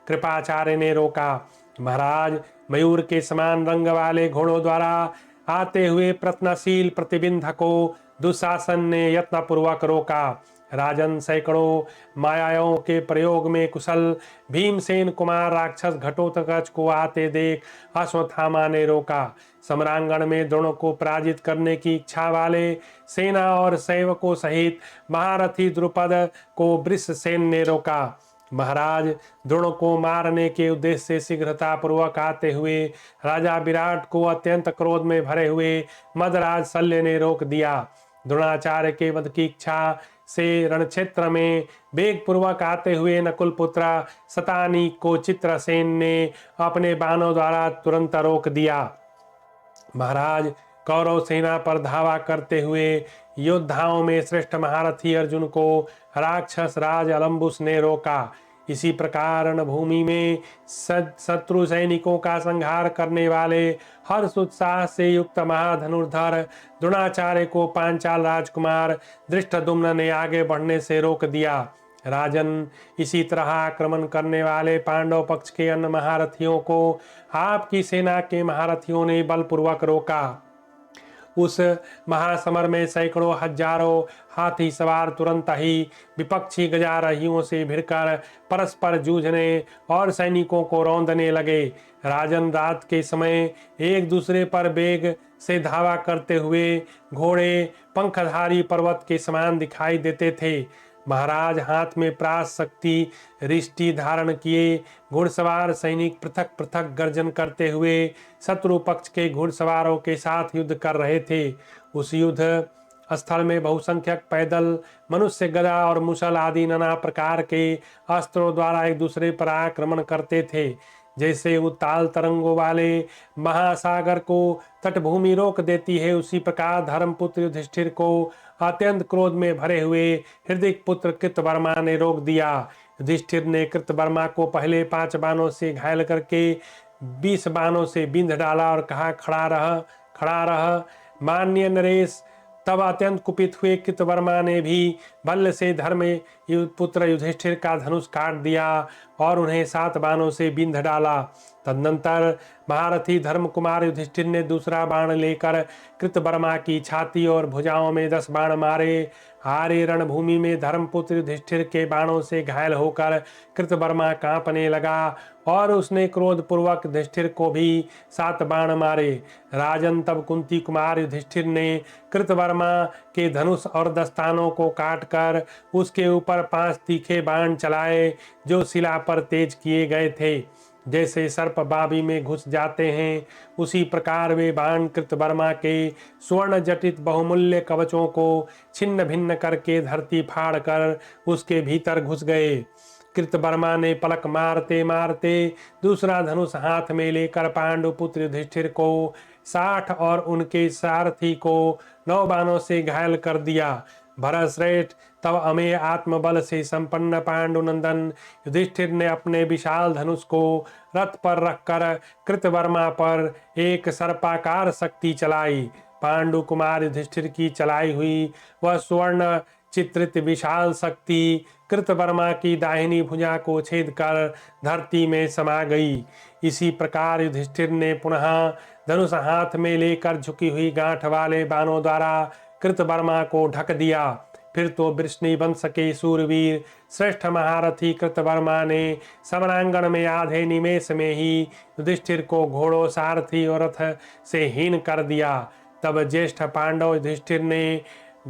[SPEAKER 1] कृपाचार्य ने रोका। महाराज, मयूर के समान रंग वाले घोड़ों द्वारा आते हुए प्रत्नशील प्रतिबिंध को दुशासन ने यत्नपूर्वक रोका। राजन, सैकड़ों मायाओं के प्रयोग में कुशल भीमसेन कुमार राक्षस घटोत्कच को आते देख अश्वत्थामा ने रोका। सम्रांगण में द्रोण को पराजित करने की इच्छा वाले सेना और सैवकों सहित महारथी द्रुपद को वृषसेन ने रोका। महाराज, द्रोण को मारने के उद्देश्य से शीघ्रता पूर्वक आते हुए राजा विराट को अत्यंत क्रोध में भरे हुए मदराज शल्य ने रोक दिया। द्रोणाचार्य के वध की इच्छा से रणक्षेत्र में वेग पूर्वक आते हुए नकुल पुत्र शतानीक को चित्रसेन ने अपने बाणों द्वारा तुरंत रोक दिया। महाराज, कौरव सेना पर धावा करते हुए योद्धाओं में श्रेष्ठ महारथी अर्जुन को राक्षस राज अलम्बुस ने रोका। इसी प्रकार रणभूमि में शत्रु सैनिकों का संहार करने वाले हर्ष उत्साह से युक्त महाधनुर्धर द्रोणाचार्य को पांचाल राजकुमार धृष्टद्युम्न ने आगे बढ़ने से रोक दिया। राजन, इसी तरह आक्रमण करने वाले पांडव पक्ष के अन्य महारथियों को आपकी सेना के महारथियों ने बलपूर्वक रोका। उस महासमर में सैकड़ों हजारों हाथी सवार तुरंत ही विपक्षी गजारहियों से भिड़कर परस्पर जूझने और सैनिकों को रौंदने लगे। राजन, रात के समय एक दूसरे पर वेग से धावा करते हुए घोड़े पंखधारी पर्वत के समान दिखाई देते थे। महाराज, हाथ में प्रास शक्ति रिष्टि धारण किए घुड़सवार सैनिक पृथक पृथक गर्जन करते हुए शत्रु पक्ष के घुड़सवारों के साथ युद्ध कर रहे थे। उस युद्ध स्थल में बहुसंख्यक पैदल मनुष्य गदा और मुसल आदि नाना प्रकार के अस्त्रों द्वारा एक दूसरे पर आक्रमण करते थे। जैसे उत्ताल तरंगों वाले महासागर को तटभूमि रोक देती है, उसी प्रकार धर्मपुत्र युधिष्ठिर को अत्यंत क्रोध में भरे हुए हृदय पुत्र कृतवर्मा ने रोक दिया। युधिष्ठिर ने कृतवर्मा को पहले 5 बाणों से घायल करके 20 बाणों से बिंध डाला और कहा, खड़ा रह, खड़ा रह। मान्य नरेश, तब अत्यंत कुपित हुए कृतवर्मा ने भी बल से धर्म पुत्र युधिष्ठिर का धनुष काट दिया और उन्हें 7 बाणों से बिंध डाला। तदनंतर महारथी धर्म कुमार युधिष्ठिर ने दूसरा बाण लेकर कृतवर्मा की छाती और भुजाओं में 10 बाण मारे। आर्य रणभूमि में धर्मपुत्र युधिष्ठिर के बाणों से घायल होकर कृतवर्मा कांपने लगा और उसने क्रोध पूर्वक युधिष्ठिर को भी 7 बाण मारे। राजन, तब कुंती कुमार युधिष्ठिर ने कृतवर्मा के धनुष और दस्तानों को काटकर उसके ऊपर 5 तीखे बाण चलाए जो शिला पर तेज किए गए थे। जैसे सर्प बाबी में घुस जाते हैं, उसी प्रकार वे बाण कृतवर्मा के स्वर्ण जटित बहुमूल्य कवचों को छिन्न भिन्न करके धरती फाड़ कर उसके भीतर घुस गए। कृतवर्मा ने पलक मारते मारते दूसरा धनुष हाथ में लेकर पांडुपुत्र युधिष्ठिर को 60 और उनके सारथी को 9 बाणों से घायल कर दिया। भरतश्रेष्ठ, तब अमेय आत्मबल से संपन्न पांडुनंदन युधिष्ठिर ने अपने विशाल धनुष को रथ पर रखकर कृतवर्मा पर एक सर्पाकार शक्ति चलाई। पांडु कुमार युधिष्ठिर की चलाई हुई वह स्वर्ण चित्रित विशाल शक्ति कृतवर्मा की दाहिनी भुजा को छेद कर धरती में समा गई। इसी प्रकार युधिष्ठिर ने पुनः धनुष हाथ में लेकर झुकी हुई गांठ वाले बाणों द्वारा कृतवर्मा को ढक दिया। फिर तो वृष्णि वंश के सूरवीर श्रेष्ठ महारथी कृतवर्मा ने समरांगण में आधे निमेष में ही युधिष्ठिर को घोड़ों, सारथी और रथ से हीन कर दिया। तब ज्येष्ठ पांडव युधिष्ठिर ने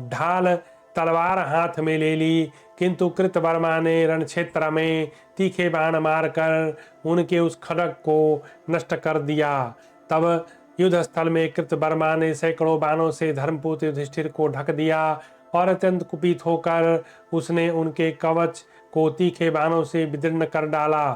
[SPEAKER 1] ढाल तलवार हाथ में ले ली, किंतु कृतवर्मा ने रणक्षेत्र में तीखे बाण मारकर उनके उस खड्ग को नष्ट कर दिया। तब युद्ध स्थल में कृतवर्मा ने सैकड़ों बाणों से धर्मपुत्र युधिष्ठिर को ढक दिया और अत्यंत कुपित होकर उसने उनके कवच को तीखे बाणों से विदीर्ण कर डाला।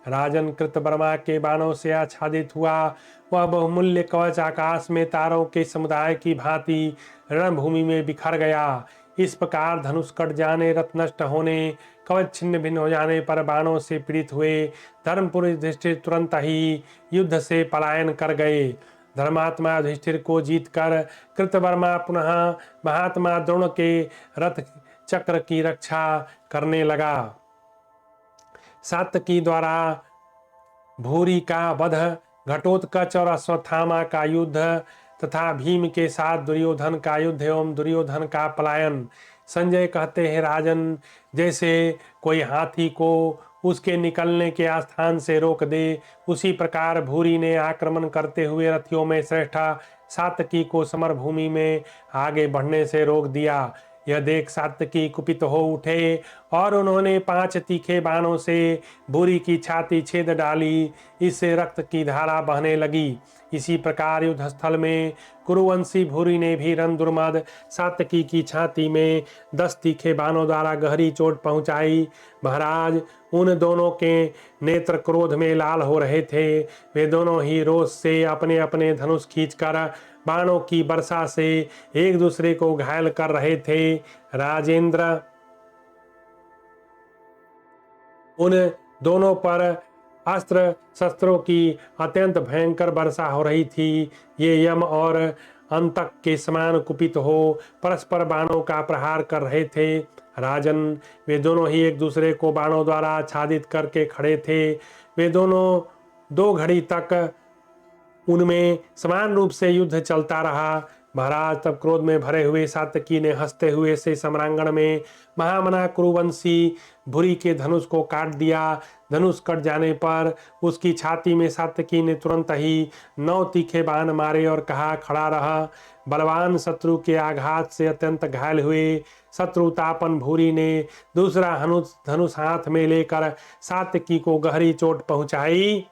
[SPEAKER 1] राजन, कृतवर्मा के बाणों से आच्छादित हुआ वह बहुमूल्य कवच आकाश में तारों के समुदाय की भांति रणभूमि में बिखर गया। इस प्रकार धनुष कट जाने, रथ नष्ट होने, कवच छिन्न भिन्न हो जाने पर बाणों से पीड़ित हुए धर्मपुरुष युधिष्ठिर तुरंत ही युद्ध से पलायन कर गए। धर्मात्मा युधिष्ठिर को जीतकर कृतवर्मा पुनः महात्मा द्रोण के रथ चक्र की रक्षा करने लगा। सात्यकी द्वारा भूरि का वध, घटोत्कच और अश्वत्थामा का युद्ध तथा भीम के साथ दुर्योधन का युद्ध एवं दुर्योधन का पलायन। संजय कहते हैं, राजन, जैसे कोई हाथी को उसके निकलने के स्थान से रोक दे, उसी प्रकार भूरि ने आक्रमण करते हुए रथियों में श्रेष्ठ सात्यकी को समरभूमि में आगे बढ़ने से रोक दिया। यह देख सात्यकी कुपित हो उठे और उन्होंने 5 तीखे बाणों से भूरि की छाती छेद डाली। इससे रक्त की धारा बहने लगी। इसी प्रकार युद्ध स्थल में कुरुवंशी भूरि ने भी रणदुर्मद सात्यकी की छाती में 10 तीखे बाणों द्वारा गहरी चोट पहुंचाई। महाराज, उन दोनों के नेत्र क्रोध में लाल हो रहे थे। वे दोनों ही रोष से अपने अपने धनुष खींचकर बाणों की वर्षा से एक दूसरे को घायल कर रहे थे। राजेंद्र, उन दोनों पर अस्त्र शस्त्रों की अत्यंत भयंकर वर्षा हो रही थी। ये यम और अंतक के समान कुपित हो परस्पर बाणों का प्रहार कर रहे थे। राजन, वे दोनों ही एक दूसरे को बाणों द्वारा आच्छादित करके खड़े थे। वे दोनों 2 घड़ी तक उनमें समान रूप से युद्ध चलता रहा। महाराज, तब क्रोध में भरे हुए सात्यकी ने हंसते हुए से सम्रांगण में महामना कुरुवंशी भूरि के धनुष को काट दिया। धनुष कट जाने पर उसकी छाती में सात्यकी ने तुरंत ही 9 तीखे बाण मारे और कहा, खड़ा रह। बलवान शत्रु के आघात से अत्यंत घायल हुए शत्रुतापन भूरि ने दूसरा धनुष हाथ में लेकर सात्यकी को गहरी चोट पहुंचाई।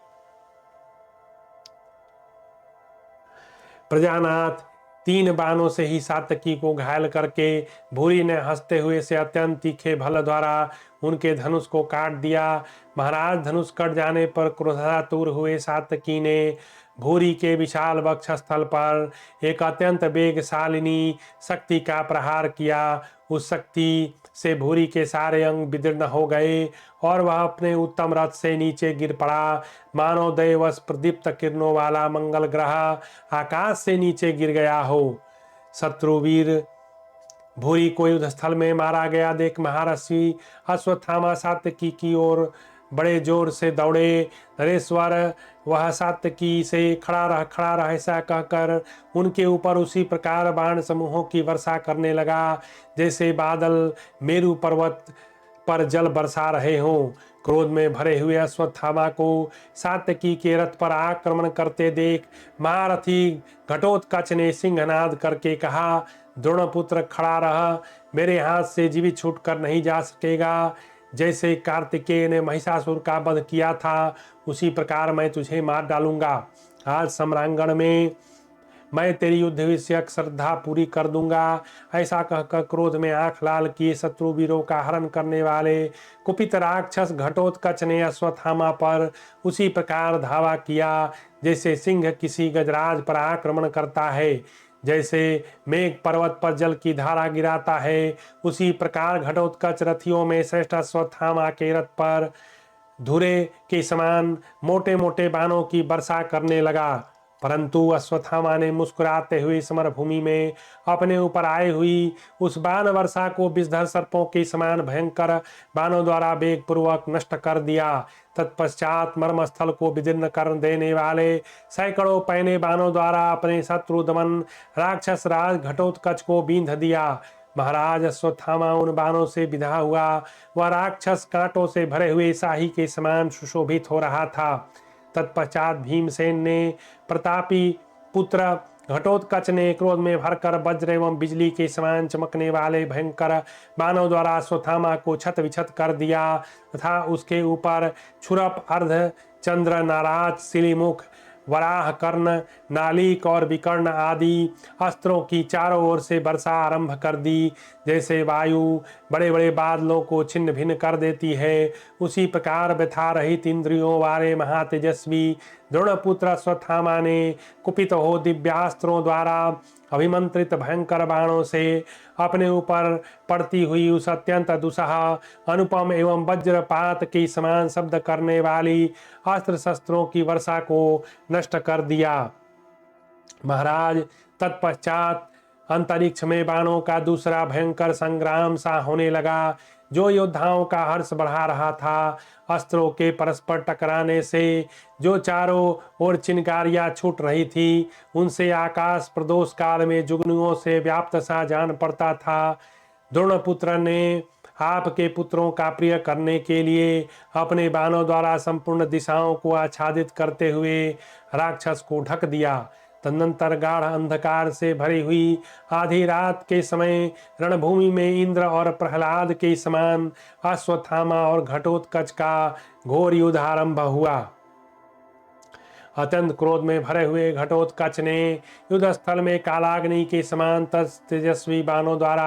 [SPEAKER 1] प्रजानाथ, 3 बाणों से ही सात्यकी को घायल करके भूरि ने हंसते हुए से अत्यंत तीखे भल द्वारा उनके धनुष को काट दिया। महाराज, धनुष कट जाने पर क्रोधातुर हुए सात्यकी ने भूरि के विशाल वक्षस्थल पर एक अत्यंत वेगशालिनी शक्ति का प्रहार किया। उस शक्ति से भूरि के सारे अंग विदीर्ण हो गए और वह अपने उत्तम रथ से नीचे गिर पड़ा। मानो दैवश प्रदीप्त किरणों वाला मंगल ग्रह आकाश से नीचे गिर गया हो। शत्रुवीर भूरि को युद्ध स्थल में मारा गया देख महर्षि अश्वत्थामा सात्यकी की ओर बड़े जोर से दौड़े। नरेश्वर, वह सात्यकी से खड़ा रह ऐसा कहकर उनके ऊपर उसी प्रकार बाण समूहों की वर्षा करने लगा जैसे बादल मेरु पर्वत पर जल बरसा रहे हों। क्रोध में भरे हुए अश्वत्थामा को सात्यकी के रथ पर आक्रमण करते देख महारथी घटोत्कच ने सिंहनाद करके कहा, द्रोणपुत्र, खड़ा रह। मेरे हाथ से जीवित छूटकर नहीं जा सकेगा। जैसे कार्तिकेय ने महिषासुर का वध किया था, उसी प्रकार मैं तुझे मार डालूंगा। आज सम्रांगण में मैं तेरी युद्ध विषयक श्रद्धा पूरी कर दूंगा। ऐसा कहकर क्रोध में आंख लाल किए शत्रु वीरों का हरण करने वाले कुपित राक्षस घटोत्कच ने अश्वत्थामा पर उसी प्रकार धावा किया जैसे सिंह किसी गजराज पर आक्रमण करता है। जैसे मेघ पर्वत पर जल की धारा गिराता है, उसी प्रकार घटोत्कच रथियों में श्रेष्ठ अश्वत्थामा के रथ पर धुरे के समान मोटे मोटे बाणों की वर्षा करने लगा। परंतु अश्वत्थामा ने मुस्कुराते हुए समरभूमि में अपने ऊपर आई हुई उस बाण वर्षा को विषधर सर्पों के समान भयंकर बाणों द्वारा वेग पूर्वक नष्ट कर दिया। तत्पश्चात मर्मस्थल को विदीर्ण कर देने वाले सैकड़ों पैने बाणों द्वारा अपने शत्रु दमन राक्षस राज घटोत्कच को बींध दिया। महाराज, अश्वत्थामा उन बाणों से विधा हुआ वह राक्षस कांटों से भरे हुए शाही के समान सुशोभित हो रहा था। तत्पश्चात भीमसेन ने प्रतापी पुत्र घटोत्कच ने क्रोध में भरकर वज्र एवं बिजली के समान चमकने वाले भयंकर बाणों द्वारा अश्वत्थामा को छत विछत कर दिया तथा उसके ऊपर छुरप, अर्ध चंद्र, नाराज, सिलीमुख, वराह, कर्ण, नालिक और विकर्ण आदि अस्त्रों की चारों ओर से वर्षा आरंभ कर दी। जैसे वायु बड़े बड़े बादलों को छिन्न भिन्न कर देती है, उसी प्रकार व्यथा रहित इंद्रियों वाले महातेजस्वी द्रोणपुत्र अश्वत्थामा ने कुपित हो दिव्यास्त्रों द्वारा अभिमंत्रित भयंकर बाणों से अपने ऊपर पड़ती हुई उस अत्यंत दुसह अनुपम एवं वज्रपात के समान शब्द करने वाली अस्त्र शस्त्रों की वर्षा को नष्ट कर दिया। महाराज तत्पश्चात अंतरिक्ष में बाणों का दूसरा भयंकर संग्राम सा होने लगा, जो योद्धाओं का हर्ष बढ़ा रहा था। अस्त्रों के परस्पर टकराने से जो चारों ओर चिनगारियां छूट रही थी, उनसे आकाश प्रदोष काल में जुगनुओं से व्याप्त सा जान पड़ता था। द्रोणपुत्र ने आपके पुत्रों का प्रिय करने के लिए अपने बाणों द्वारा संपूर्ण दिशाओं को आच्छादित करते हुए राक्षस को ढक दिया। तदनंतर गाढ़ अंधकार से भरी हुई आधी रात के समय रणभूमि में इंद्र और प्रहलाद के समान अश्वत्थामा और घटोत्कच का घोर युद्ध आरंभ हुआ। अत्यंत क्रोध में भरे हुए घटोत्कच ने युद्ध स्थल में कालाग्नि के समान तेजस्वी बाणों द्वारा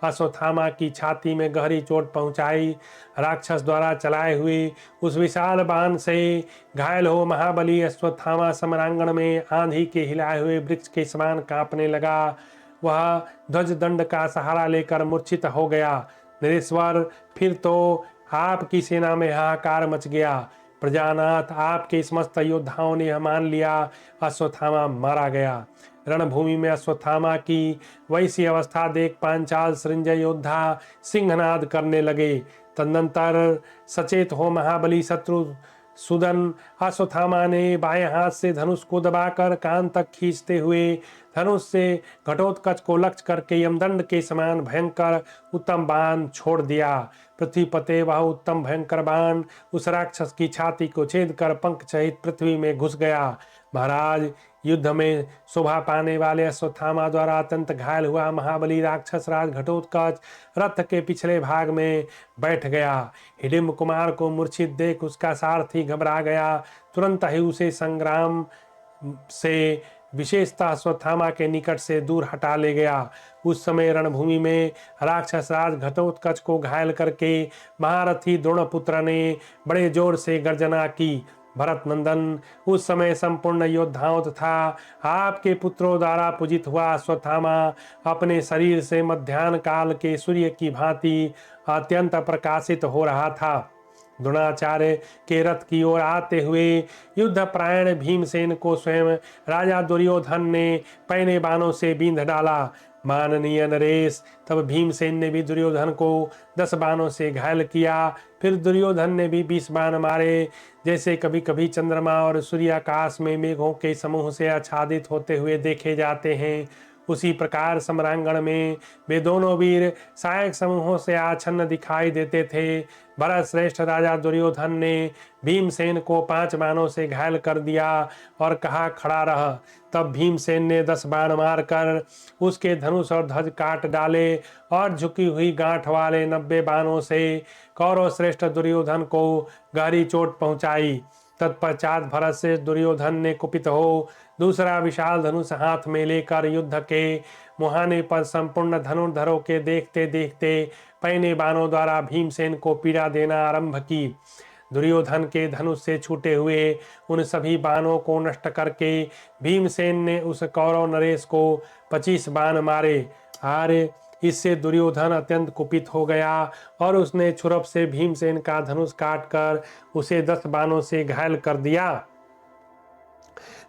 [SPEAKER 1] अश्वत्थामा की छाती में गहरी चोट पहुंचाई। राक्षस द्वारा चलाए हुए उस विशाल बाण से घायल हो महाबली अश्वत्थामा समरांगण में आंधी के हिलाए हुए वृक्ष के समान कांपने लगा। वह ध्वज दंड का सहारा लेकर मूर्छित हो गया। नरेश्वर, फिर तो आपकी सेना में हाहाकार मच गया। प्रजानाथ, आपके समस्त योद्धाओं ने मान लिया, अश्वत्थामा मारा गया। रणभूमि में अश्वत्थामा की वैसी अवस्था देख पांचाल सृंजय योद्धा सिंहनाद करने लगे। तदनंतर सचेत हो महाबली शत्रु सुदन अश्वत्थामा ने बाएं हाथ से धनुष को दबाकर कान तक खींचते हुए धनुष से घटोत्कच को लक्ष्य करके यमदंड के समान भयंकर उत्तम बाण छोड़ दिया। पृथ्वी पते वह उत्तम भयंकर बाण उस राक्षस की छाती को छेद कर पंख सहित पृथ्वी में घुस गया। महाराज, युद्ध में शोभा पाने वाले अश्वत्थामा द्वारा अत्यंत घायल हुआ महाबली राक्षस राज घटोत्कच रथ के पिछले भाग में बैठ गया। हिडिम्ब कुमार को मूर्छित देख उसका सारथी घबरा गया। तुरंत ही उसे संग्राम से विशेषतः अश्वत्थामा के निकट से दूर हटा ले गया। उस समय रणभूमि में राक्षस राज घटोत्कच को घायल करके महारथी द्रोणपुत्र ने बड़े जोर से गर्जना की। भरत नंदन, उस समय संपूर्ण योद्धाओं तथा आपके पुत्रों द्वारा पूजित हुआ अश्वत्थामा अपने शरीर से मध्याह्न काल के सूर्य की भांति अत्यंत प्रकाशित हो रहा था। द्रोणाचार्य के रथ की ओर आते हुए युद्ध प्रायण भीमसेन को स्वयं राजा दुर्योधन ने पैने बाणों से बींध डाला। माननीय नरेश, तब भीमसेन ने भी दुर्योधन को 10 बाणों से घायल किया। फिर दुर्योधन ने भी 20 बाण मारे। जैसे कभी कभी चंद्रमा और सूर्य आकाश में मेघों के समूह से आच्छादित होते हुए देखे जाते हैं, उसी प्रकार समरांगण में वे दोनों वीर सहायक समूहों से आच्छन्न दिखाई देते थे। भरत श्रेष्ठ राजा दुर्योधन ने भीमसेन को 5 बाणों से घायल कर दिया और कहा, खड़ा रह। तब भीमसेन ने 10 बाण मारकर उसके धनुष और ध्वज काट डाले और झुकी हुई गांठ वाले 90 बाणों से कौरव श्रेष्ठ दुर्योधन को गहरी चोट पहुंचाई। तत्पश्चात भरत से दुर्योधन ने कुपित हो दूसरा विशाल धनुष हाथ में लेकर युद्ध के मुहाने पर संपूर्ण धनुर्धरों के देखते देखते पैने बाणों द्वारा भीमसेन को पीड़ा देना आरंभ की। दुर्योधन के धनुष से छूटे हुए उन सभी बाणों को नष्ट करके भीमसेन ने उस कौरव नरेश को 25 बाण मारे। आर्य, इससे दुर्योधन अत्यंत कुपित हो गया और उसने छुरप से भीमसेन का धनुष काटकर उसे 10 बाणों से घायल कर दिया।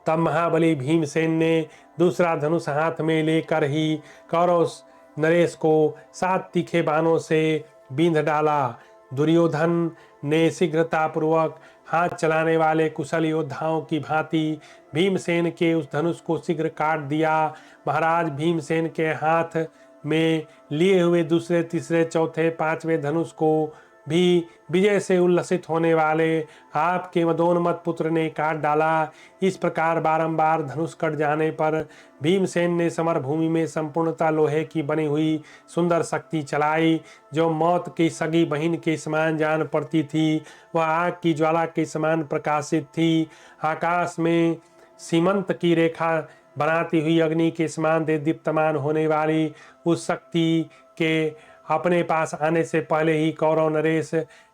[SPEAKER 1] तब महाबली भीमसेन ने दूसरा धनुष हाथ में लेकर ही कौरव नरेश को 7 तीखे बाणों से बींध डाला। दुर्योधन ने शीघ्रतापूर्वक हाथ चलाने वाले कुशल योद्धाओं की भांति भीमसेन के उस धनुष को शीघ्र काट दिया। महाराज, भीमसेन के हाथ में लिए हुए दूसरे, तीसरे, चौथे, 5वें धनुष को भी विजय से उल्लसित होने वाले आपके मदोन्मत्त पुत्र ने काट डाला। इस प्रकार बारंबार धनुष कट जाने पर भीमसेन ने समरभूमि में संपूर्णता लोहे की बनी हुई सुंदर शक्ति चलाई, जो मौत की सगी बहिन के समान जान पड़ती थी। वह आग की ज्वाला के समान प्रकाशित थी। आकाश में सीमंत की रेखा बनाती हुई अग्नि के समान दीप्तमान होने वाली उस शक्ति के अपने पास आने से पहले ही कौरव नरेश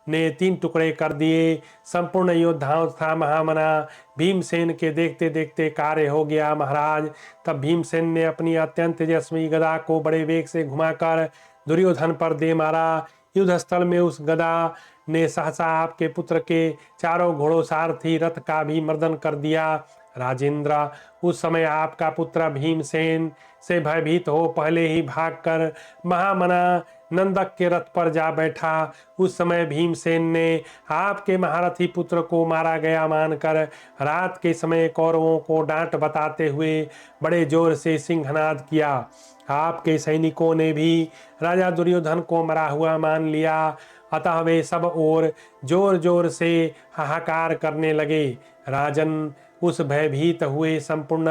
[SPEAKER 1] ने 3 टुकड़े कर दिए। संपूर्ण योद्धाओं तथा महामना भीमसेन के देखते देखते कार्य हो गया। महाराज, तब भीमसेन ने अपनी अत्यंत तेजस्वी गदा को बड़े वेग से घुमाकर दुर्योधन पर दे मारा। युद्ध स्थल में उस गदा ने सहसा आपके पुत्र के चारों घोड़ों सारथी रथ का भी मर्दन कर दिया। राजेंद्र, उस समय आपका पुत्र भीमसेन से भयभीत हो पहले ही भागकर महामना नंदक के रथ पर जा बैठा। उस समय भीमसेन ने आपके महारथी पुत्र को मारा गया मानकर रात के समय कौरवों को डांट बताते हुए बड़े जोर से सिंहनाद किया। आपके सैनिकों ने भी राजा दुर्योधन को मरा हुआ मान लिया। अतः वे सब ओर जोर जोर से हाहाकार करने लगे। राजन, उस भयभीत हुए संपूर्ण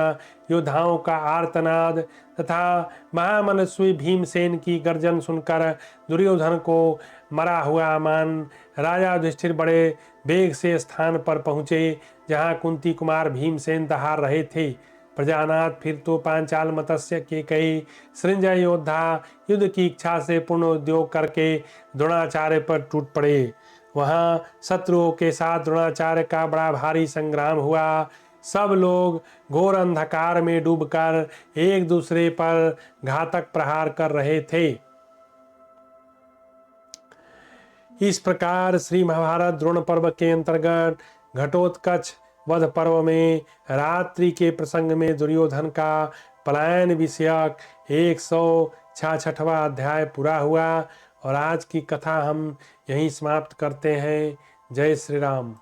[SPEAKER 1] योद्धाओं का आर्तनाद तथा महामनस्वी भीमसेन की गर्जन सुनकर दुर्योधन को मरा हुआ मान राजा युधिष्ठिर बड़े वेग से स्थान पर पहुँचे जहाँ कुंती कुमार भीमसेन दहाड़ रहे थे। प्रजानाथ फिर तो पांचाल मत्स्य के कई सृंजय योद्धा युद्ध की इच्छा से पूर्ण उद्योग करके द्रोणाचार्य पर टूट पड़े। वहां शत्रुओं के साथ द्रोणाचार्य का बड़ा भारी संग्राम हुआ। सब लोग घोर अंधकार में डूबकर एक दूसरे पर घातक प्रहार कर रहे थे। इस प्रकार श्री महाभारत द्रोण पर्व के अंतर्गत घटोत्कच वध पर्व में रात्रि के प्रसंग में दुर्योधन का पलायन विषयक 166वां अध्याय पूरा हुआ और आज की कथा हम यहीं समाप्त करते हैं। जय श्री राम।